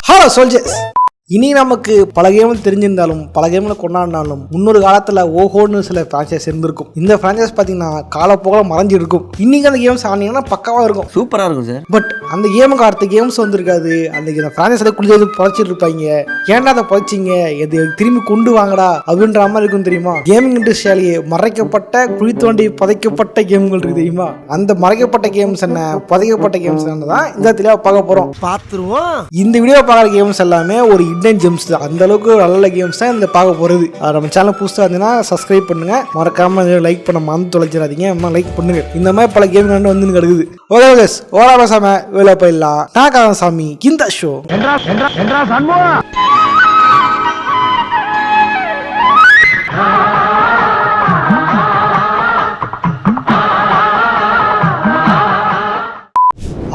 Hello soldiers, இனி நமக்கு பல கேம் தெரிஞ்சிருந்தாலும் பல கேம்ல கொண்டாடினாலும் முன்னொரு காலத்துல ஓஹோன்னு சில பிரான்சைஸ் இருந்திருக்கும். இந்த பிரான்சைஸ் பாத்தீங்கன்னா காலப்போக மறைஞ்சு இருக்கும். இன்னைக்கு அந்த கேம்ஸ் ஆனீங்கன்னா பக்காவா இருக்கும், சூப்பரா இருக்கும் சார். பட் அந்த கேமுக்கு அடுத்த கேம்ஸ் வந்திருக்காது. அந்த பிரான்சைஸ் குளிச்சு புதைச்சிட்டு இருப்பாங்க. ஏன்டா அதை புதைச்சிங்க, எது திரும்பி கொண்டு வாங்கடா அப்படின்ற மாதிரி இருக்கும் தெரியுமா. கேமிங் இண்டஸ்ட்ரியாலேயே மறைக்கப்பட்ட குழி தோண்டி புதைக்கப்பட்ட கேம்கள் இருக்கு தெரியுமா. அந்த மறைக்கப்பட்ட கேம்ஸ் என்ன, புதைக்கப்பட்ட கேம்ஸ் என்ன தான் இந்த தெளிவாக பார்க்க போறோம். பார்த்துருவோம். இந்த வீடியோ பார்க்குற கேம்ஸ் எல்லாமே ஒரு ஹிடன் ஜெம்ஸ் தான். அந்த அளவுக்கு நல்ல கேம்ஸ் தான் இந்த பார்க்க போகிறது. நம்ம சேனல் புதுசாக இருந்தீங்கன்னா சப்ஸ்கிரைப் பண்ணுங்க, மறக்காம லைக் பண்ண மறந்து தொலைச்சிடாதீங்க. அம்மா லைக் பண்ணுங்க. இந்த மாதிரி பல கேம் வந்து கிடக்குது. ஓகே ஓரா பேசாம வேலை போயிடலாம். நான் காதான் சாமி இந்த ஷோ.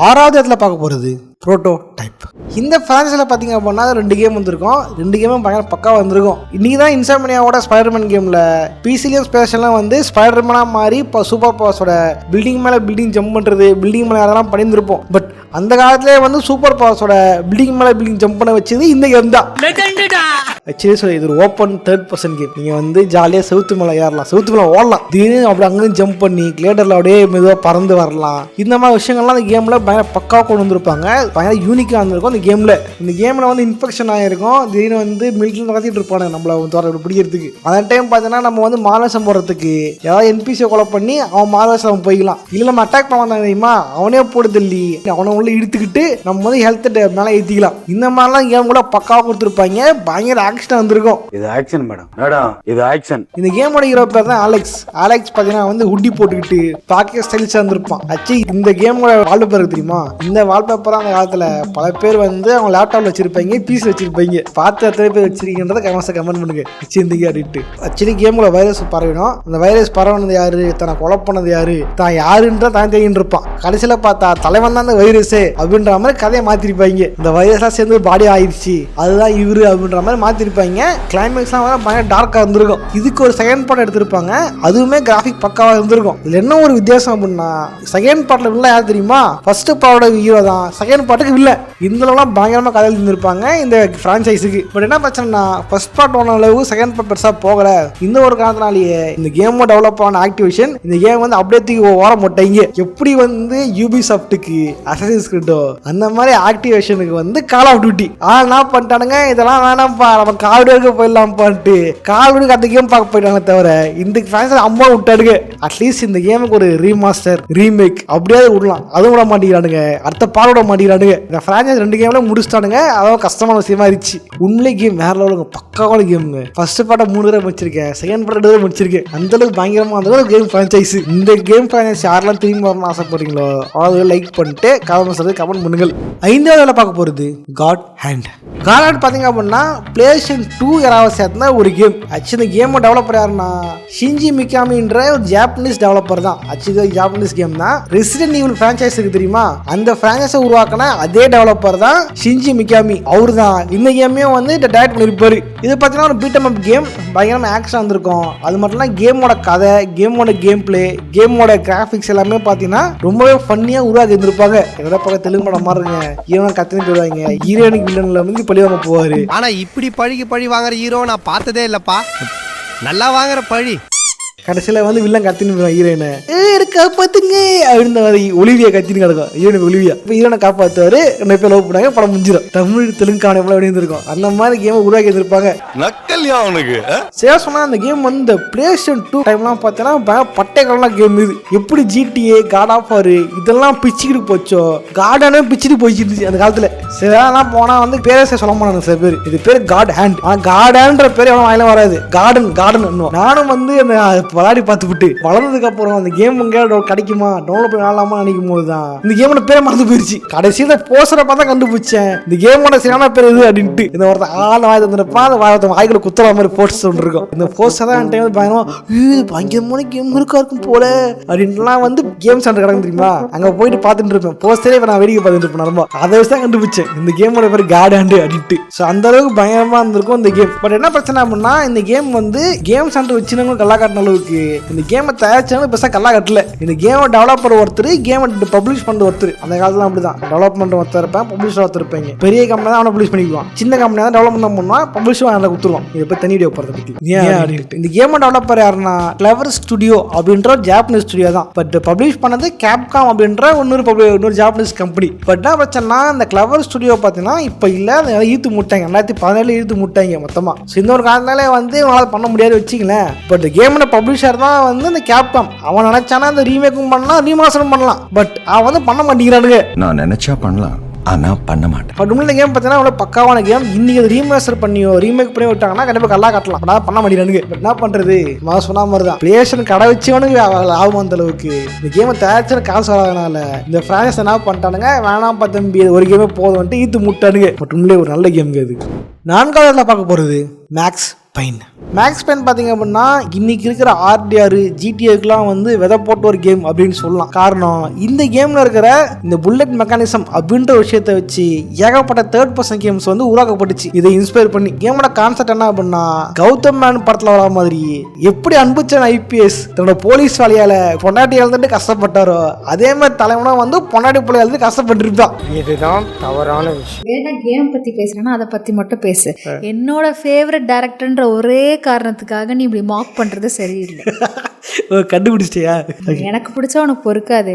ஆறாவது இடத்துல பார்க்க போகிறது புரோட்டோடைப். இந்த பிரான்ஸில் பார்த்தீங்க அப்படின்னா 2 கேம் வந்திருக்கும். 2 கேமும் பயங்கர பக்காவாக வந்திருக்கும். இன்றைக்கி தான் இன்சோம்னியாவோட ஸ்பைடர்மேன் கேமில் பிசிலியம் ஸ்பேஷல்லாம் வந்து ஸ்பைடர்மேனாக மாறி இப்போ சூப்பர் பவர்ஸோட பில்டிங் மேலே பில்டிங் ஜம்ப் பண்ணுறது, பில்டிங் மேலே அதெல்லாம் பண்ணியிருந்திருப்போம். பட் அந்த காலத்திலே வந்து சூப்பர் பவர்ஸோட பில்டிங் மேலே பில்டிங் ஜம்ப் பண்ண வச்சது இந்த கேம் தான். ஆக்சுவலி சொல்லி இது ஒரு ஓப்பன் 3rd person கேம். நீங்கள் வந்து ஜாலியாக செவுத்து மேலே ஏறலாம், செவுத்து மேலே ஓடலாம், திடீர்னு அப்படி அங்கேயும் ஜம்ப் பண்ணி கிளேட்டரில் அப்படியே மெதுவாக பறந்து வரலாம். இந்த மாதிரி விஷயங்கள்லாம் அந்த கேமில் பயங்கர பக்காவாக கொண்டு வந்திருப்பாங்க. பயங்கர யூனிக்காக இருந்திருக்கும் அந்த கேமில். இந்த கேமில் வந்து இன்ஃபெக்ஷன் ஆகிருக்கும். திடீர்னு வந்து மில்ட்ரி நடத்திட்டு இருப்பாங்க நம்மளை பிடிக்கிறதுக்கு. அந்த டைம் பார்த்தீங்கன்னா நம்ம வந்து மாலசம் போடுறதுக்கு ஏதாவது என்பிசியை கொலை பண்ணி அவன் மாலசம் போய்க்கலாம். இல்லை நம்ம அட்டாக் பண்ண வந்தாங்க தெரியுமா, அவனே போட்டு தள்ளி அவனை உள்ள இழுத்துக்கிட்டு நம்ம வந்து ஹெல்த் மேலே ஏற்றிக்கலாம். இந்த மாதிரிலாம் கேம் கூட பக்காவாக கொடுத்துருப்பாங்க. பயங்கர ஆக்ஷன் வந்திருக்கும். இது ஆக்ஷன் மேடம், இது ஆக்ஷன். இந்த கேமோட ஹீரோ பேர் தான் அலெக்ஸ். அலெக்ஸ் பார்த்தீங்கன்னா வந்து ஹுட்டி போட்டுக்கிட்டு பாக்கெட் ஸ்டைல்ஸாக இருந்திருப்பான். ஆக்சுவலி இந்த கேமோட வால்பேப்பர் தெரியுமா, இந்த வால்பேப்பர் அந்த காலத்தில் பல பேர் வந்து அவங்க லேப்டாப்ல வச்சிருப்பாங்க, பிசி வச்சிருப்பாங்க. பார்த்து எத்தனை பேர் வச்சிருக்கீங்கன்றத கமெண்ட் பண்ணுங்க வச்சிருந்தீங்க அப்படின்ட்டு. ஆக்சுவலி கேமுல வைரஸ் பரவிடும். அந்த வைரஸ் பரவனது யாரு, தன்னை கொலை பண்ணது யாரு, தான் யாருன்ற தான் தெரியும் இருப்பான். கடைசியில் பார்த்தா தலைவன் தான் அந்த வைரஸே அப்படின்ற மாதிரி கதையை மாத்திருப்பாங்க. இந்த வைரஸ்லாம் சேர்ந்து பாடி ஆயிடுச்சு, அதுதான் இவரு அப்படின்ற மாதிரி மாத்திருப்பாங்க. கிளைமேக்ஸ்லாம் பயங்கர டார்க்கா இருந்திருக்கும். இதுக்கு ஒரு செகண்ட் பார்ட் எடுத்திருப்பாங்க, அதுவுமே கிராஃபிக் பக்காவா இருந்திருக்கும். இதுல என்ன ஒரு வித்தியாசம் அப்படின்னா, செகண்ட் பார்ட்ல வில்ல யார் தெரியுமா, ஃபர்ஸ்ட் பார்ட்டோட ஹீரோ தான், செகண்ட் பார்ட்டுக்கு வில்ல. இந்தளவுலாம் பயங்கரமா கதை இருந்திருப்பாங்க இந்த பிரான்சைஸுக்கு. பட் என்ன பிரச்சனைனா, ஃபர்ஸ்ட் பார்ட் ஒன்ன அளவு செகண்ட் பார்ட் பெருசா போகல. இந்த ஒரு காரணத்தினாலேயே இந்த கேம் டெவலப் ஆன ஆக்டிவேஷன் இந்த கேம் வந்து அப்படியே ஓரம் போட்டாங்க. எப்படி வந்து யூபிசாஃப்ட்டுக்கு அசசின்ஸ் கிரீடோ அந்த மாதிரி ஆக்டிவேஷனுக்கு வந்து கால் ஆஃப் டியூட்டி என்ன பண்ணிட்டானுங்க, இதெல்லாம் வேணாம்ப்பா நம்ம கால் வரைக்கும் போயிடலாம் பண்ணிட்டு கால் வரைக்கும் அந்த கேம் பார்க்க போயிட்டாங்க. தவிர இந்த பிரான்சைஸ் அம்மா விட்டாடுங்க. அட்லீஸ்ட் இந்த கேமுக்கு ஒரு ரீமாஸ்டர் ரீமேக் அப்படியே விடலாம், அதுவும் விட மாட்டேங்கிறானுங்க. அடுத்த பால் விட மாட்டேங்கிறானுங்க. இந்த பிரான்சைஸ் 2 கேம்ல முடிச்சுட்டானுங்க. அதாவது கஷ்டமான விஷயமா இருந்துச்சு. உண்மையிலே கேம் வேற லெவலுங்க, பக்காவான கேமுங்க. ஃபர்ஸ்ட் பார்ட்டை 3 தடவை முடிச்சிருக்கேன், செகண்ட் பார்ட் 2 தடவை முடிச்சிருக்கேன். அந்த அளவுக்கு பயங்கரமா அந்த கேம் பிரான்சைஸ். இந்த கேம் பிரான்சைஸ் யாரெல்லாம் திரும்பி வரணும்னு ஆசைப்படுறீங்களோ அவங்க லைக் பண்ணிட்டு கமெண்ட் பண்ணுங்கள். 5வது பார்க்க போறது காட் ஹேண்ட். காட் ஹேண்ட் பாத்தீங்க அப்படின்னா PlayStation 2 யாராவது சேர்த்தா ஒரு கேம். ஆக்சுவலி இந்த கேம் டெவலப்பர் யாருன்னா ஷிஞ்சி மிகாமின்ற ஒரு ஜாப்பனீஸ் டெவலப்பர் தான். ஆக்சுவலி ஜாப்பனீஸ் கேம் தான். ரெசிடென்ட் ஈவில் பிரான்சைஸ் இருக்கு தெரியுமா, அந்த பிரான்சைஸை உருவாக்கின அதே டெவலப்பர் தான் ஷிஞ்சி மிகாமி. அவர் தான் இந்த கேமையும் வந்து டைரக்ட் பண்ணிருப்பாரு. இது பார்த்தீங்கன்னா ஒரு பீட் 'em அப் கேம். பயங்கரமா ஆக்ஷன் வந்திருக்கும். அது மட்டும் இல்ல கேமோட கதை, கேமோட கேம் பிளே, கேமோட கிராபிக்ஸ் எல்லாமே பார்த்தீங்கன்னா ரொம்பவே ஃபன்னியா உருவாக்கி இருந்திருப்பாங்க. என்னோட பக்கம் தெலுங்கு படம் மாதிரி இருங்க, ஹீரோனை கத்தினு போடுவாங்க, ஹீரோனுக்கு வில்லன்ல வந்து பழி வாங்க போவாரு. ஆனா இப்படி பழி வாங்குற ஹீரோ நான் பார்த்ததே இல்லப்பா. நல்லா வாங்குற பழி. கடைசியில் வந்து வில்லன் கத்தின்னு ஹீரோயினை காப்பாத்துங்க அப்படின்னு ஒலிவியா கத்தின்னு கிடக்கும். ஹீரோனுக்கு ஒலிவியா இப்போ ஹீரோனை காப்பாற்றுவாரு. 2 பேர் லவ் பண்ணாங்க, படம் முடிஞ்சிடும். தமிழ் தெலுங்கான எவ்வளோ இருந்திருக்கும். அந்த மாதிரி கேமை உருவாக்கி இருந்திருப்பாங்க. நக்கல்யா அவனுக்கு சரி சொன்னா அந்த கேம் வந்து இந்த PlayStation 2 டைம்லாம் பார்த்தீங்கன்னா பட்டைகள்லாம் கேம். இது எப்படி GTA, காட் ஆஃப் வார் இதெல்லாம் பிச்சுக்கிட்டு போச்சோ, கார்டானே பிச்சுட்டு போயிடுச்சு அந்த காலத்தில். சிலாம் போனால் வந்து பேரே சொல்ல மாட்டாங்க சில பேர். இது பேர் காட் ஹேண்ட். ஆனால் காட் ஹேண்ட்ற பேர் எவ்வளோ வாயில வராது, கார்டன். நானும் வந்து அந்த விளையாடி பார்த்து விட்டு வளர்ந்ததுக்கு அப்புறம் அந்த கேம் கிடைக்குமா டவுன்லோட் பண்ணி ஆடலாமா நினைக்கும் போது தான் இந்த கேமோட பேரை மறந்து போயிருச்சு. கடைசியில் போஸ்டரை பார்த்தா கண்டுபிடிச்சேன் இந்த கேமோட சரியான பேர் இது அப்படின்ட்டு. இந்த ஒருத்தர் வாய் தந்துருப்பான், அந்த வாய்க்குள்ள குத்துற மாதிரி போஸ்டர் ஒன்று இருக்கும். இந்த போஸ்டர் தான் பயங்கரமான கேம் இருக்கும் போல அப்படின்ட்டுலாம் வந்து கேம் சென்டர் கிடக்கு தெரியுமா, அங்கே போயிட்டு பார்த்துட்டு இருப்பேன். போஸ்டரே நான் வேடிக்கை பார்த்துட்டு இருப்பேன். ரொம்ப அதை வச்சு தான் கண்டுபிடிச்சேன் இந்த கேமோட பேர் காட் ஹேண்ட் அப்படின்ட்டு. ஸோ அந்த அளவுக்கு பயங்கரமா இருந்திருக்கும் இந்த கேம். பட் என்ன பிரச்சனை அப்படின்னா, இந்த கேம் வந்து கேம் சென்டர் வச்சுனவங்க கல்லா காட்டின அளவுக்கு இந்த கேமை தயாரிச்சவங்க பெருசாக கல்லா கட்டல. இந்த கேமை டெவலப்பர் ஒருத்தர், கேமை பப்ளிஷ் பண்ண ஒருத்தர். அந்த காலத்துல அப்படிதான், டெவலப்மெண்ட் ஒருத்தர் இருப்பேன், பப்ளிஷர் ஒருத்தர் இருப்பாங்க. பெரிய கம்பெனி தான் அவனை பப்ளிஷ் பண்ணிக்குவான், சின்ன கம்பெனி தான் டெவலப்மெண்ட் பண்ணுவான், பப்ளிஷரும் அதில் கொடுத்துருவான். இதை பற்றி தனி வீடியோ போகிறத பற்றி இந்த கேமை டெவலப்பர் யாருன்னா கிளவர் ஸ்டுடியோ அப்படின்ற ஒரு ஜாப்பனீஸ் ஸ்டுடியோ தான். பட் பப்ளிஷ் பண்ணது கேப்காம் அப்படின்ற இன்னொரு ஜாப்பனீஸ் கம்பெனி. பட் என்ன பிரச்சனைனா இந்த கிளவர் ஸ்டுடியோ பார்த்தீங்கன்னா இப்போ இல்லை, ஈர்த்து முட்டாங்க 2017 ஈர்த்து முட்டாங்க மொத்தமாக. ஸோ இந்த ஒரு காலத்தினாலே வந்து இவங்களால் பண்ண முடியாது வச்சுங்களேன். பட் கேமோட பப்ளிஷர் தான் வந்து இந்த கேப்காம். அவன் நினைச்சானா இந்த ரீமேக்கும் பண்ணலாம், ரீமாஸ்டரும் பண்ணலாம். பட் அவன் வந்து பண்ண மாட்டேங்கிறானுங்க. நான் நினைச்சா பண்ணலாம், ஆனா பண்ண மாட்டேன். பட் உண்மையில கேம் பார்த்தீங்கன்னா அவ்வளோ பக்காவான கேம். இன்னைக்கு அது ரீமாஸ்டர் பண்ணியோ ரீமேக் பண்ணி விட்டாங்கன்னா கண்டிப்பாக கல்லா காட்டலாம். பட் பண்ண மாட்டேங்கிறானுங்க. பட் என்ன பண்றது, சொன்ன மாதிரி தான் பிளேஷன் கடை வச்சவனுக்கு லாபம் அந்த அளவுக்கு. இந்த கேமை தயாரிச்சு காசு வராதனால இந்த பிரான்ஸ் என்ன பண்ணிட்டானுங்க, வேணாம் தம்பி ஒரு கேமே போதும்ட்டு ஈத்து முட்டானுங்க. பட் உண்மையிலே ஒரு நல்ல கேம் அது. 4வது பார்க்க போறது மேக்ஸ் பெயின். மேக்ஸ் பெயின் பார்த்தீங்க அப்படின்னா இன்னைக்கு இருக்கிற ஆர்டிஆர் ஜிடிஏக்கெலாம் வந்து விதை போட்ட ஒரு கேம் அப்படின்னு சொல்லலாம். காரணம் இந்த கேமில் இருக்கிற இந்த புல்லட் மெக்கானிசம் அப்படின்ற விஷயத்தை வச்சு ஏகப்பட்ட தேர்ட் பர்சன் கேம்ஸ் வந்து உருவாக்கப்பட்டுச்சு. இதை இன்ஸ்பயர் பண்ணி கேமோட கான்செப்ட் என்ன அப்படின்னா, கௌதம் மேன் படத்தில் வர மாதிரி எப்படி அன்புச்சன் ஐபிஎஸ் தன்னோட போலீஸ் வேலையால் பொண்டாட்டி எழுந்துட்டு கஷ்டப்பட்டாரோ அதே மாதிரி தலைவனா வந்து பொண்டாட்டி பிள்ளை எழுந்து கஷ்டப்பட்டு இருப்பான். இதுதான் தவறான விஷயம். வேணா கேம் பற்றி பேசுகிறேன்னா அதை பற்றி மட்டும் பேசு. என்னோட ஃபேவரட் டேரக்டர்ன்ற ஒரே காரணத்துக்காக நீ இப்படி மாக் பண்றது சரியில்லை. கண்டுபிடிச்சிட்டியா? எனக்கு பிடிச்சா உனக்கு பொறுக்காது.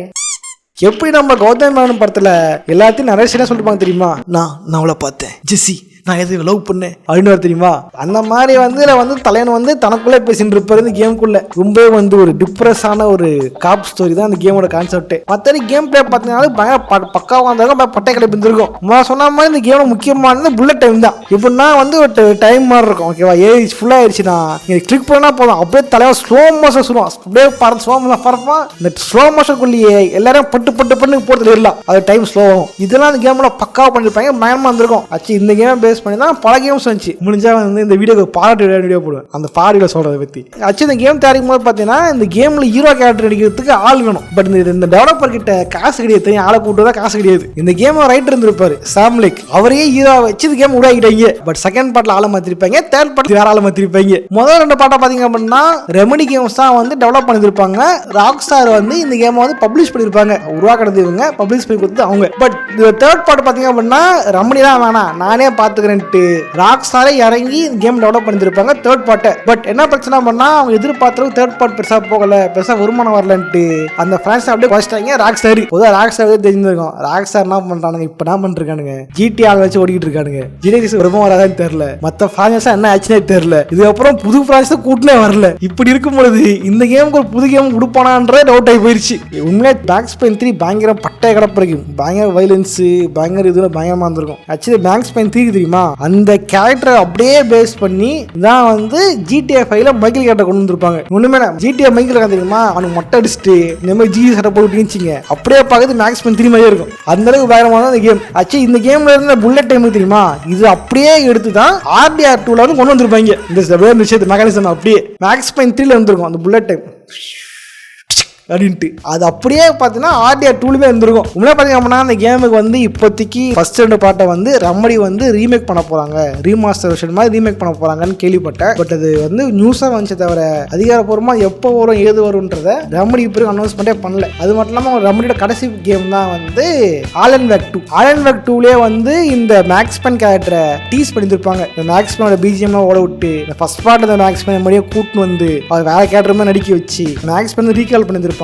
எப்படி நம்ம கௌதம் மேனன் படத்துல எல்லாத்தையும் நிறைய சீனா சொல்லிருப்பாங்க தெரியுமா, நான் அவளை பார்த்தேன் ஜெஸ்ஸி, நான் எது லவ் பண்ணேன் அப்படின்னு தெரியுமா. அந்த மாதிரி வந்து இதில் வந்து தலைவன் வந்து தனக்குள்ளே பேசிட்டு இருப்பாரு. இந்த கேமுக்குள்ள ரொம்ப வந்து ஒரு டிப்ரெஸான ஒரு காப் ஸ்டோரி தான் இந்த கேமோட கான்செப்ட். மற்ற கேம் பிளே பார்த்தீங்கன்னா பயங்கர பக்காவாக இருந்தாலும் பட்டை கடை இருந்திருக்கும். சொன்ன மாதிரி இந்த கேமோட முக்கியமானது புல்லட் டைம் தான். எப்படின்னா வந்து ஒரு டைம் மாதிரி இருக்கும். ஓகேவா, ஏஜ் ஃபுல்லாக ஆயிடுச்சுன்னா நீங்கள் கிளிக் பண்ணால் போதும், அப்படியே தலைவன் ஸ்லோ மோஷன் சொல்லுவான். அப்படியே பாரு ஸ்லோ மோஷன் பறப்பான். இந்த ஸ்லோ மோஷனுக்குள்ளேயே எல்லாரும் பட்டு போட்டு வரலாம், அது டைம் ஸ்லோ ஆகும். இதெல்லாம் இந்த கேமோட பக்காவாக பண்ணிருப்பாங்க, பயமா இருந்திருக்கும். ஆச்சு இந்த கேம் பேஸ் பண்ணி தான் பல கேம்ஸ் வந்துச்சு. முடிஞ்சா வந்து இந்த வீடியோக்கு பாராட்டு வீடியோ போடுவேன், அந்த பாடியில சொல்றதை பத்தி. ஆச்சு இந்த கேம் தயாரிக்கும் போது பார்த்தீங்கன்னா இந்த கேம்ல ஹீரோ கேரக்டர் அடிக்கிறதுக்கு ஆள் வேணும். பட் இந்த டெவலப்பர் கிட்ட காசு கிடையாது, ஆளை கூட்டுறதா காசு கிடையாது. இந்த கேம் ரைட்டர் இருந்திருப்பாரு சாம்லிக், அவரையே ஹீரோ வச்சு இந்த கேம் உருவாக்கிட்டாங்க. பட் செகண்ட் பார்ட்ல ஆளை மாத்திருப்பாங்க, தேர்ட் பார்ட் வேற ஆளை மாத்திருப்பாங்க. முதல் 2 பார்ட்டா பாத்தீங்க அப்படின்னா ரெமடி கேம்ஸ் தான் வந்து டெவலப் பண்ணிருப்பாங்க. ராக் ஸ்டார் வந்து இந்த கேம் வந்து பப்ளிஷ் பண்ணிருப்பாங்க, உருவாக்குறது இவங்க, பப்ளிஷ் பண்ணி கொடுத்து அவங்க. பட் இந்த தேர்ட் பார்ட் பாத்தீங்க அப்படின்னா ரெமடி தான் வேணாம் நானே பாத்துக்கிறேன்ட்டு ராக் ஸ்டாரே இறங்கி கேம் டெவலப் பண்ணிருப்பாங்க தேர்ட் பார்ட்டை. பட் என்ன பிரச்சனை பண்ணா அவங்க எதிர்பார்த்தது தேர்ட் பார்ட் பெருசா போகல, பெருசா வருமானம் வரலன்ட்டு அந்த பிரான்ஸ் அப்படியே குறைச்சிட்டாங்க. ராக் ஸ்டார் பொதுவாக ராக் ஸ்டார் தெரிஞ்சிருக்கும். ராக் ஸ்டார் என்ன பண்றானுங்க இப்ப என்ன பண்ணிருக்கானுங்க, ஜிடி ஆள் வச்சு ஓடிக்கிட்டு இருக்கானுங்க. ஜிடி வருமானம் வராதான்னு தெரியல, மற்ற பிரான்ஸ் என்ன ஆச்சுன்னே தெரியல. இதுக்கப்புறம் புது பிரான்ஸ் கூட்டனே வரல. இப்படி இருக்கும் பொழுது இந்த கேமுக்கு ஒரு புது கேம் கொடுப்பானான்ற டவுட் ஆகி போயிருச்சு. உண்மையா மேக்ஸ் பெயின் 3 பயங்கர பட்டை கிடப்பிருக்கும், பயங்கர வைலன்ஸ் பயங்கர இதுல பயங்கரமா இருந்திருக்கும். ஆக்சுவலி மேக்ஸ் பெயின் 3 தெரியுமா, அந்த கேரக்டரை அப்படியே பேஸ் பண்ணி தான் வந்து GTA 5ல மைக்கேல் கேரக்டர் கொண்டு வந்திருப்பாங்க. ஒண்ணுமே GTA மைக்கேல் தெரியுமா, அவனுக்கு மொட்டை அடிச்சுட்டு இந்த மாதிரி ஜி சட்டை போட்டுச்சிங்க, அப்படியே பார்க்கறது மேக்ஸ் பெயின் 3 மாதிரியே இருக்கும். அந்த அளவுக்கு பயங்கரமான இந்த கேம். ஆக்சுவலி இந்த கேம்ல இருந்த புல்லட் டைம் தெரியுமா, இது அப்படியே எடுத்து தான் RDR 2ல வந்து கொண்டு வந்திருப்பாங்க. இந்த விஷயத்து மெக்கானிசம் அப்படியே மேக்ஸ் பெயின் 3ல இருந்திருக்கும் அந்த புல்லட் டைம் அப்படின்ட்டு. அது அப்படியே பார்த்தீங்கன்னா RDR 2லுமே இருந்திருக்கும். உண்மையாக பார்த்தீங்க அப்படின்னா அந்த கேமுக்கு வந்து இப்போதைக்கு ஃபர்ஸ்ட் 2 பார்ட்டை வந்து ரெமடி வந்து ரீமேக் பண்ண போகிறாங்க, ரீமாஸ்டர் வெர்ஷன் மாதிரி ரீமேக் பண்ண போகிறாங்கன்னு கேள்விப்பட்டேன். பட் அது வந்து நியூஸாக வந்துச்சு தவிர அதிகாரப்பூர்வமாக எப்போ வரும் ஏது வரும்ன்றதை ரெமடி இப்போ அனௌன்ஸ்மெண்ட்டே பண்ணல. அது மட்டும் இல்லாமல் ரெமடியோட கடைசி கேம் தான் வந்து ஆலன் வேக் 2. ஆலன் வேக் 2லேயே வந்து இந்த மேக்ஸ் பெயின் கேரக்டரை டீஸ் பண்ணியிருப்பாங்க. இந்த மேக்ஸ் பெயினோட பிஜிஎம்லாம் ஓட விட்டு இந்த ஃபர்ஸ்ட் பார்ட் இந்த மேக்ஸ் பெயின் மறுபடியும் கூட்டின்னு வந்து அது வேற கேரக்டருமே நடிக்க வச்சு மேக்ஸ் பெயின் ரீகால் பண்ணியிருப்பாங்க.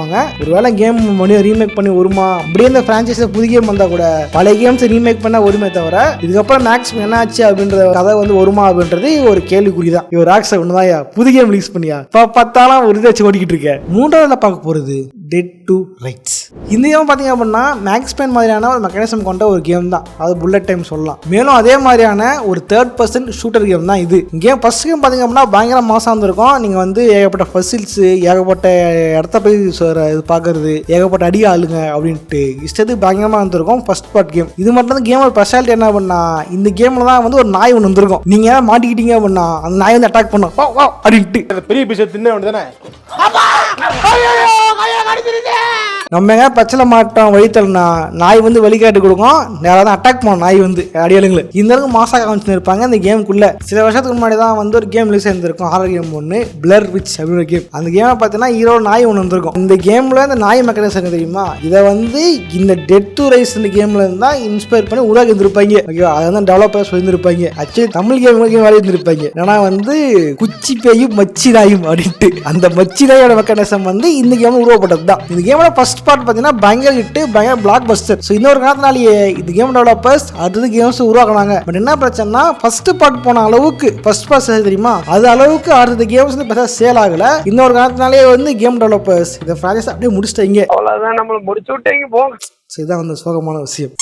ஒருவேளை கேம் மறுபடியும் ரீமேக் பண்ணி வருமா, அப்படியே இந்த பிரான்ச்சைஸ்ல புது கேம் வந்தா கூட பழைய கேம்ஸ் ரீமேக் பண்ண வருமே தவிர இதுக்கப்புறம் மேக்ஸ் என்ன ஆச்சு அப்படின்ற கதை வந்து வருமா அப்படின்றது ஒரு கேள்விக்குறிதான். இவர் ராக்ஸை ஒண்ணுதான் புது கேம் ரிலீஸ் பண்ணியா பார்த்தாலும் ஒரு இதை வச்சு ஓடிக்கிட்டு இருக்க. 3வது பார்க்க போறது டெட் டு ரைட்ஸ். இந்த கேம் பார்த்தீங்க அப்படின்னா மேக்ஸ் பெயின் மாதிரியான ஒரு மெக்கானிசம் கொண்ட ஒரு கேம் தான், அது புல்லட் டைம் சொல்லலாம். மேலும் அதே மாதிரியான ஒரு தேர்ட் பர்சன் ஷூட்டர் கேம் தான் இது. கேம் ஃபர்ஸ்ட் கேம் பார்த்தீங்க அப்படின்னா பயங்கர மாசம் இருந்திருக்கும். நீங்கள் வந்து ஏகப்பட்ட ஃபசில்ஸ், ஏகப்பட்ட இடத்த போய் இது பார்க்கறது, ஏகப்பட்ட அடி ஆளுங்க அப்படின்ட்டு இஷ்டத்துக்கு பயங்கரமாக இருந்திருக்கும் ஃபர்ஸ்ட் பார்ட் கேம். இது மட்டும் தான் கேமோட ஸ்பெஷாலிட்டி என்ன பண்ணா, இந்த கேமில் தான் வந்து ஒரு நாய் ஒன்று வந்திருக்கும். நீங்கள் மாட்டிக்கிட்டீங்க அப்படின்னா அந்த நாய் வந்து அட்டாக் பண்ணும் அப்படின்ட்டு பெரிய பிசை தின்ன வேண்டியதானே. நம்ம எங்க பிரச்சனை மாட்டோம் வழித்தலனா நாய் வந்து வழிகாட்டு கொடுக்கும், நேராக தான் அட்டாக் பண்ணும் நாய் வந்து அடியாளுங்களை. இந்த அளவுக்கு மாசா காமிச்சு இருப்பாங்க இந்த கேமுக்குள்ள. சில வருஷத்துக்கு முன்னாடி தான் வந்து ஒரு கேம் ரிலீஸ் ஆயிருந்திருக்கும், ஹாரர் கேம் ஒன்று, பிளர் விச் அப்படின்னு ஒரு கேம். அந்த கேமை பார்த்தீங்கன்னா ஹீரோ நாய் ஒன்று வந்திருக்கும். இந்த கேம்ல இந்த நாய் மெக்கானிசம் தெரியுமா, இதை வந்து இந்த டெட் டு ரைஸ் இந்த கேம்ல இருந்தா இன்ஸ்பயர் பண்ணி உருவாக்கி இருந்திருப்பாங்க. ஓகே, அதை வந்து டெவலப்பர்ஸ் சொல்லியிருப்பாங்க. ஆக்சுவலி தமிழ் கேம் வேலை இருந்திருப்பாங்க. ஏன்னா வந்து குச்சி பேயும் மச்சி நாயும் அப்படின்ட்டு அந்த மச்சி நாயோட மெக்கானிசம் வந்து இந்த கேம் உருவாக்கப்பட்டது தான். இந்த கேமோட ஃபர்ஸ்ட் பார்ட் பார்த்தீங்கன்னா பயங்கர ஹிட், பயங்கர பிளாக் பஸ்டர். ஸோ இன்னொரு காரணத்தினாலேயே இந்த கேம் டெவலப்பர்ஸ் அடுத்த கேம்ஸ் உருவாக்குனாங்க. பட் என்ன பிரச்சனைனா ஃபர்ஸ்ட் பார்ட் போன அளவுக்கு ஃபர்ஸ்ட் பார்ட் தெரியுமா, அது அளவுக்கு அடுத்த கேம்ஸ் வந்து பெருசாக சேல் ஆகல. இன்னொரு காரணத்தினாலேயே வந்து கேம் டெவலப்பர்ஸ் இந்த ஃபிரான்ச்சைஸ் அப்படியே முடிச்சிட்டாங்க. அவ்வளவுதான், நம்மள முடிச்சு விட்டீங்க போங்க. இதுதான் வந்து சோகமான விஷயம்.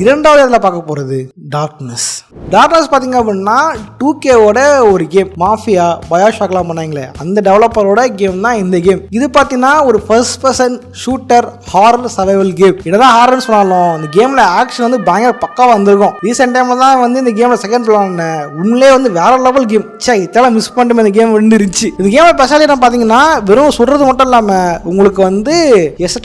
இரண்டாவது இதில் பார்க்க போகிறது டார்க்னஸ். டார்க்னஸ் பார்த்தீங்க அப்படின்னா 2Kவோட ஒரு கேம். மாஃபியா பயோஷாக்லாம் பண்ணாங்களே அந்த டெவலப்பரோட கேம் தான் இந்த கேம். இது பார்த்தீங்கன்னா ஒரு first person shooter horror survival game. இதெல்லாம் ஹாரர்னு சொன்னாலும் இந்த கேமில் ஆக்ஷன் வந்து பயங்கர பக்காவாக வந்திருக்கும். ரீசெண்ட் டைமில் தான் வந்து இந்த கேமில் செகண்ட் பிளான் உண்மையிலே வந்து வேற லெவல் கேம். இதெல்லாம் மிஸ் பண்ணிட்டு இந்த கேம் இருந்துருச்சு. இந்த கேமை ஸ்பெஷாலிட்டி என்ன பார்த்தீங்கன்னா வெறும் சொல்றது மட்டும் இல்லாமல் உங்களுக்கு வந்து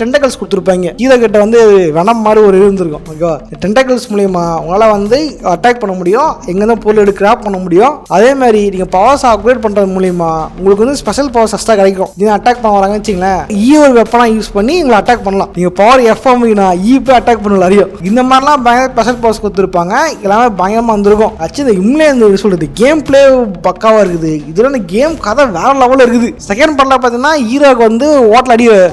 டென்டக்கல்ஸ் கொடுத்துருப்பாங்க. கீழே கிட்ட வந்து வெனம் மாதிரி ஒரு இருந்திருக்கும். ஓகேவா, டென்டக்கிள்ஸ் மூலியமா உங்களால் வந்து அட்டாக் பண்ண முடியும், எங்கேருந்து பொருள் எடுத்து கிராப் பண்ண முடியும். அதே மாதிரி நீங்கள் பவர்ஸ் அப்கிரேட் பண்ணுறது மூலியமா உங்களுக்கு வந்து ஸ்பெஷல் பவர்ஸ் எக்ஸ்ட்ரா கிடைக்கும். நீங்கள் அட்டாக் பண்ண வராங்கன்னு வச்சுங்களேன், ஒரு வெப்பனாக யூஸ் பண்ணி உங்களை அட்டாக் பண்ணலாம். நீங்கள் பவர் எஃப்எம்னா போய் அட்டாக் பண்ணல அறியும். இந்த மாதிரிலாம் பயங்கர ஸ்பெஷல் பவர்ஸ் கொடுத்துருப்பாங்க. எல்லாமே பயங்கரமாக வந்திருக்கும். ஆக்சுவலி இம்லே சொல்றது கேம் பிளே பக்காவாக இருக்குது. இதில் இந்த கேம் கதை வேற லெவலில் இருக்குது. செகண்ட் பார்ட்ல பார்த்தீங்கன்னா ஹீரோக்கு வந்து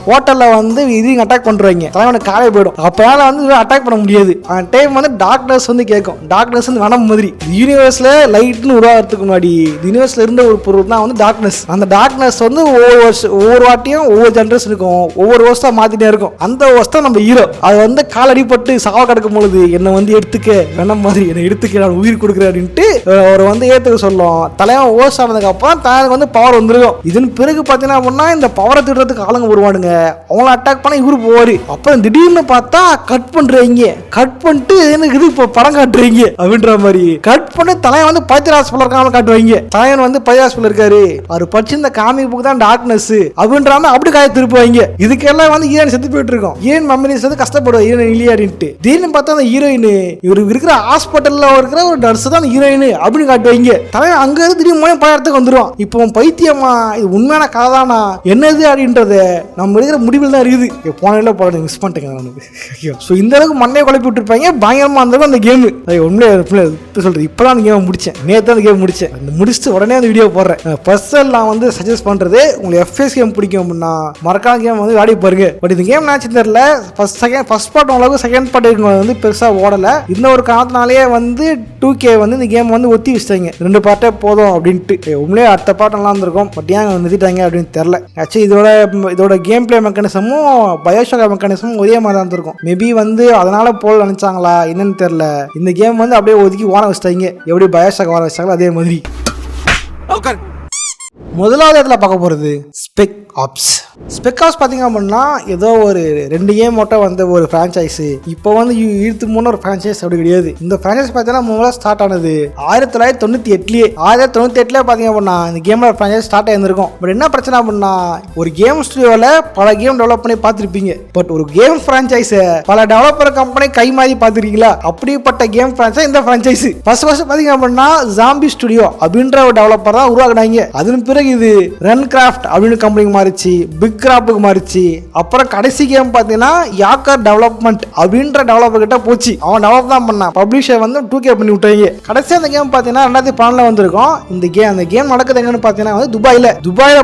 ஹோட்டலில் வந்து இது அட்டாக் பண்ணுறாங்க, தலைவனுக்கு காலை போயிடும். அப்போனால வந்து அட்டாக் பண்ண முடியாது. டைம் வந்து டார்க்னஸ் வந்து கேட்கும். டார்க்னஸ் வந்து வேணும் மாதிரி யூனிவர்ஸ்ல லைட்னு உருவாகிறதுக்கு முன்னாடி யூனிவர்ஸ்ல இருந்த ஒரு பொருள் தான் வந்து டார்க்னஸ். அந்த டார்க்னஸ் வந்து ஒவ்வொரு வாட்டியும் ஒவ்வொரு ஜென்ரேஷன் இருக்கும், ஒவ்வொரு வருஷம் மாத்திட்டே இருக்கும். அந்த வருஷம் நம்ம ஹீரோ அது வந்து கால் அடிபட்டு சாவ கிடக்கும் பொழுது என்னை வந்து எடுத்துக்க வேணும் மாதிரி என்னை எடுத்துக்க நான் உயிர் கொடுக்குறேன் அப்படின்ட்டு அவர் வந்து ஏற்றுக்க சொல்லும். தலைவன் ஓஸ் ஆனதுக்கு அப்புறம் தனக்கு வந்து பவர் வந்துருக்கும். இதன் பிறகு பார்த்தீங்கன்னா அப்படின்னா இந்த பவரை திடுறதுக்கு ஆளுங்க வருவானுங்க, அவங்கள அட்டாக் பண்ண இவரு போவாரு. அப்புறம் திடீர்னு பார்த்தா கட் பண்றீங்க, கட் பண்ணிட்டு எனக்கு இது இப்போ படம் காட்டுறீங்க அப்படின்ற மாதிரி கட் பண்ணி தலைவன் வந்து பைத்திய ஹாஸ்பிட்டல் இருக்காம காட்டுவாங்க. தலைவன் வந்து பைத்திய ஹாஸ்பிட்டல் இருக்காரு, அவர் படிச்சு இந்த காமிக் புக் தான் டார்க்னஸ் அப்படின்றாம அப்படி காய திருப்புவாங்க. இதுக்கெல்லாம் வந்து ஹீரோயின் செத்து போயிட்டு இருக்கோம். ஹீரோயின் மெமரிஸ் வந்து கஷ்டப்படுவோம் ஹீரோயின் இல்லையா அப்படின்ட்டு. திடீர்னு பார்த்தா அந்த ஹீரோயின் இவரு இருக்கிற ஹாஸ்பிட்டல்ல இருக்கிற ஒரு நர்ஸ் தான் ஹீரோயின் அப்படின்னு காட்டுவாங்க. தலைவன் அங்க இருந்து திடீர்னு பழைய இடத்துக்கு வந்துடும். இப்போ பைத்தியமா இது உண்மையான கதை தானா என்னது அப்படின்றது நம்ம இருக்கிற முடிவில் தான் இருக்குது. போன படம் மிஸ் பண்ணிட்டேங்க நான். இந்த அளவுக்கு மண்ணையை குழப்பி விட்டுருப்பாங்க. பயங்கரமா இருந்தது அந்த கேம். உண்மையிலே சொல்றது இப்பதான் அந்த கேம் முடிச்சேன், நேற்று அந்த கேம் முடிச்சேன். முடிச்சுட்டு உடனே அந்த வீடியோ போடுறேன். பர்சனல் நான் வந்து சஜஸ்ட் பண்றது உங்களுக்கு FPS கேம் பிடிக்கும் அப்படின்னா மறக்காம கேம் வந்து ஆடி பாருங்க. பட் இந்த கேம் நினைச்சு தெரியல, ஃபர்ஸ்ட் பார்ட் அளவுக்கு செகண்ட் பார்ட் வந்து பெருசா ஓடல. இந்த ஒரு காரணத்தினாலேயே வந்து 2K வந்து இந்த கேம் வந்து ஒத்தி வச்சிட்டாங்க, 2 பார்ட்டே போதும் அப்படின்ட்டு. உண்மையிலே அடுத்த பார்ட் நல்லா இருந்திருக்கும், பட் ஏன் நிறுத்திட்டாங்க அப்படின்னு தெரியல. ஆக்சுவலி இதோட கேம் பிளே மெக்கானிசமும் பயோஷாக் மெக்கானிசமும் ஒரே மாதிரி தான் இருந்திருக்கும். மேபி வந்து அதனால போல் நினைச்சாங்களா என்னன்னு தெரியல. இந்த கேம் வந்து அப்படியே ஒதுக்கி ஓர வச்சிட்டாங்க, எப்படி பயோஷாக் ஓர வச்சாங்களோ அதே மாதிரி. முதலாவது இடத்துல பார்க்க போகிறது ஸ்பெக் ஆப்ஸ். ஸ்பெக் ஆப்ஸ் பார்த்தீங்க அப்படின்னா ஏதோ ஒரு 2 கேம் மட்டும் வந்த ஒரு ஃப்ரான்ச்சைஸு. இப்போ வந்து இழுத்து முன்ன ஒரு ஃப்ரான்ச்சைஸ் அப்படி கிடையாது. இந்த ஃப்ரான்ச்சைஸ் பார்த்தீங்கன்னா முதல்ல ஸ்டார்ட் ஆனது 1998. 1998 பார்த்தீங்க அப்படின்னா இந்த கேமோட ஃப்ரான்ச்சைஸ் ஸ்டார்ட் ஆயிருந்திருக்கும். பட் என்ன பிரச்சனை அப்படின்னா ஒரு கேம் ஸ்டுடியோவில் பல கேம் டெவலப் பண்ணி பார்த்துருப்பீங்க. பட் ஒரு கேம் ஃப்ரான்ச்சைஸை பல டெவலப்பர் கம்பெனி கை மாறி பார்த்துருக்கீங்களா? அப்படிப்பட்ட கேம் ஃப்ரான்ச்சைஸ் இந்த ஃப்ரான்ச்சைஸ். ஃபர்ஸ்ட் பார்த்தீங்க அப்படின்னா ஜாம்பி ஸ்டுடியோ அப்படின்ற ஒரு டெவலப்பர் தான் உருவாக்குனாங்க. அதன் பிறகு இது ரன் கிராஃப்ட் அப்படின்னு கம்பெனிக்கு மாறிச்சு, பிக் கிராஃப்ட்டுக்கு மாறிச்சு. அப்புறம் கடைசி கேம் பார்த்தீங்கன்னா யாக்கர் டெவலப்மெண்ட் அப்படின்ற டெவலப்பர் கிட்ட போச்சு. அவன் டெவலப் தான் பண்ணான், பப்ளிஷர் வந்து 2K பண்ணி விட்டாங்க. கடைசி அந்த கேம் பார்த்தீங்கன்னா 2012 வந்திருக்கும். அந்த கேம் நடக்குது எங்கன்னு பார்த்தீங்கன்னா வந்து துபாயில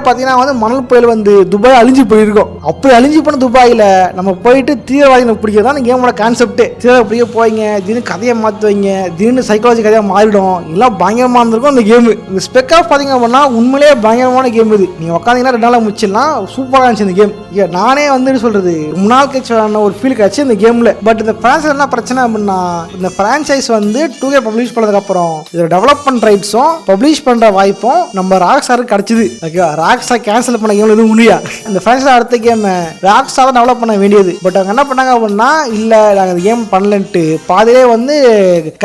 பார்த்தீங்கன்னா வந்து மணல் புயல் வந்து துபாய் அழிஞ்சு போயிருக்கும். அப்படி அழிஞ்சு போன துபாயில நம்ம போயிட்டு தீவிரவாதிகளை பிடிக்கிறது தான் இந்த கேமோட கான்செப்ட். தீவிரவாதி பிடிக்க போவீங்க, திடீர்னு கதையை மாற்றுவீங்க, திடீர்னு சைக்காலஜி கதையாக மாறிடும். எல்லாம் பயங்கரமாக இருந்திருக்கும் அந்த கேம். இந்த ஸ்பெக் ஆஃப் பார்த்தீங்க அப்படின்னா உண்மையிலேயே பயங்கரமான கேம். இது நீங்கள் உட்காந்தீங்கன்னா 2 நாள் முடிச்சிடலாம். சூப்பராக இருந்துச்சு இந்த கேம். நானே வந்து சொல்றது ரொம்ப நாள் கழிச்சு ஒரு ஃபீல் கிடைச்சு இந்த கேம்ல. பட் இந்த பிரான்சைஸ் என்ன பிரச்சனை அப்படின்னா இந்த பிரான்சைஸ் வந்து 2K பப்ளிஷ் பண்ணதுக்கு அப்புறம் இதோட டெவலப்மெண்ட் ரைட்ஸும் பப்ளிஷ் பண்ற வாய்ப்பும் நம்ம ராக்ஸ்டாருக்கு கிடைச்சது. ஓகேவா, ராக்ஸ்டார் கேன்சல் பண்ண கேம் எதுவும் முடியா. இந்த பிரான்சைஸ் அடுத்த கேம் ராக்ஸ்டார் தான் டெவலப் பண்ண வேண்டியது. பட் அவங்க என்ன பண்ணாங்க அப்படின்னா இல்ல நாங்கள் இந்த கேம் பண்ணலன்ட்டு பாதிலே வந்து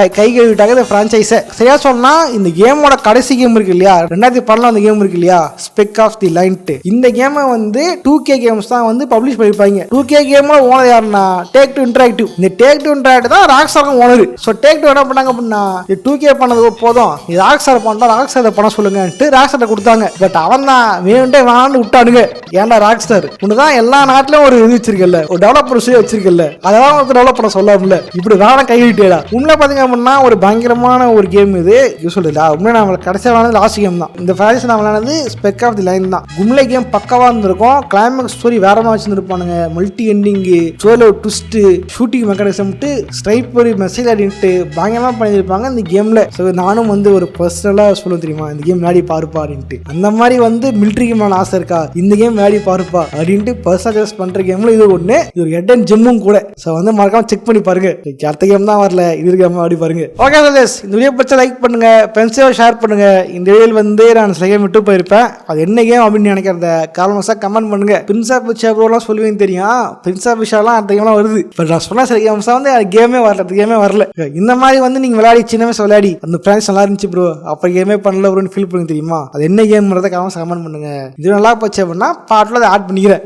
கை கழுவிட்டாங்க இந்த பிரான்சைஸை. சரியா சொன்னா இந்த கேமோட கடைசி கேம் இருக்கு இல்லையா, 2012 அந்த கேம் கேம் இருக்கு இல்லையா, ஸ்பெக் ஆஃப் தி லைன்ட்டு. இந்த கேமை வந்து 2K கேம்ஸ் தான் வந்து பப்ளிஷ் பண்ணிருப்பாங்க. 2K கேமோட ஓனர் யாருன்னா டேக் டூ இன்டராக்டிவ். இந்த டேக் டூ இன்டராக்டிவ் தான் Rockstar owner. So Take Two என்ன பண்ணாங்க அப்படின்னா, 2K பண்ணது போதும், இது ராக்ஸ்டார் பண்ணா ராக்ஸ்டார் பண்ண சொல்லுங்கன்ட்டு ராக்ஸ்டார் கொடுத்தாங்க. பட் அவன் தான் வேணுண்டே வான்னு விட்டானுங்க. ஏன்டா ராக்ஸ்டார் உனதான் எல்லா நாட்டிலும் ஒரு இது வச்சிருக்கல, ஒரு டெவலப்பர்ஸே வச்சிருக்கல, அதெல்லாம் வந்து டெவலப் பண்ண சொல்லாமல இப்படி வேணா கைவிட்டேடா. உண்மை பாத்தீங்க அப்படின்னா ஒரு பயங்கரமான ஒரு கேம் இது. சொல்லுதா உண்மை நம்ம கடைசியாக விளானது லாஸ்ட் கேம் தான். இந்த ஃபேரிஸ் நான் விளானது ஸ்பெக் ஆஃப் தி லைன் தான். கும்லே கேம் பக்கவா இருந்திருக்கும். கிளைமேக்ஸ் ஸ்டோரி வேற மாதிரி வச்சிருப்பானுங்க. Multi ending, solo twist, shooting mechanism, ஸ்ட்ரைப்பர் மெசேஜ் அப்படின்ட்டு பயங்கரமா பண்ணியிருப்பாங்க இந்த கேம்ல. ஸோ நானும் வந்து ஒரு பர்சனலா சொல்லுவேன் தெரியுமா, இந்த கேம் விளையாடி பாருப்பா அப்படின்ட்டு. அந்த மாதிரி வந்து மிலிட்ரி கேம் ஆசை இருக்கா, இந்த கேம் விளையாடி பாருப்பா அப்படின்ட்டு பர்சனல் பண்ற கேம்ல இது ஒண்ணு. இது ஒரு ஹெட் அண்ட் ஜெம்மும் கூட. ஸோ வந்து மறக்காம செக் பண்ணி பாருங்க. அடுத்த கேம் தான் வரல, இது கேம் ஆடி பாருங்க. ஓகே இந்த வீடியோ பச்சை லைக் பண்ணுங்க, ஃப்ரெண்ட்ஸோட ஷேர் பண்ணுங்க. இந்த வீடியோவில் வந்து நான் சில கேம் விட்டு போயிருப்பேன், அது என்ன கேம் அப்படின்னு நினைக்கிறத காலமாசா கமெண்ட் பண்ணுங்க. பிரின்ஸ் ஆஃப் விஷாலாம் சொல்லுவீங்க தெரியும், பிரின்ஸ் ஆஃப் விஷாலாம் அடுத்த கேம்லாம் வருது. இப்போ நான் சொன்ன சில கேம்ஸா வந்து கேமே வரல, அந்த கேமே வரல. இந்த மாதிரி வந்து நீங்க விளையாடி சின்ன வயசு விளையாடி அந்த ஃப்ரெண்ட்ஸ் நல்லா இருந்துச்சு ப்ரோ, அப்போ கேமே பண்ணல ப்ரோன்னு ஃபீல் பண்ணி தெரியுமா, அது என்ன கேம்ன்றத காலமாசா கமெண்ட் பண்ணுங்க. இது நல்லா போச்சு அப்படின்னா பாட்டில் அதை ஆட் பண்ணிக்கிறேன்.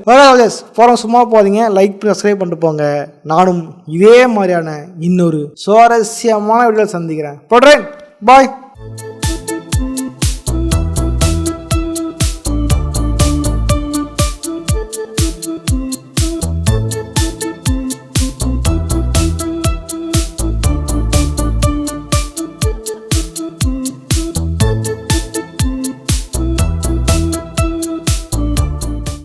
போகிறோம் சும்மா போதீங்க, லைக் சப்ஸ்கிரைப் பண்ணிட்டு போங்க. நானும் இதே மாதிரியான இன்னொரு சுவாரஸ்யமான வீடியோ சந்திக்கிறேன். போடுறேன். பாய்.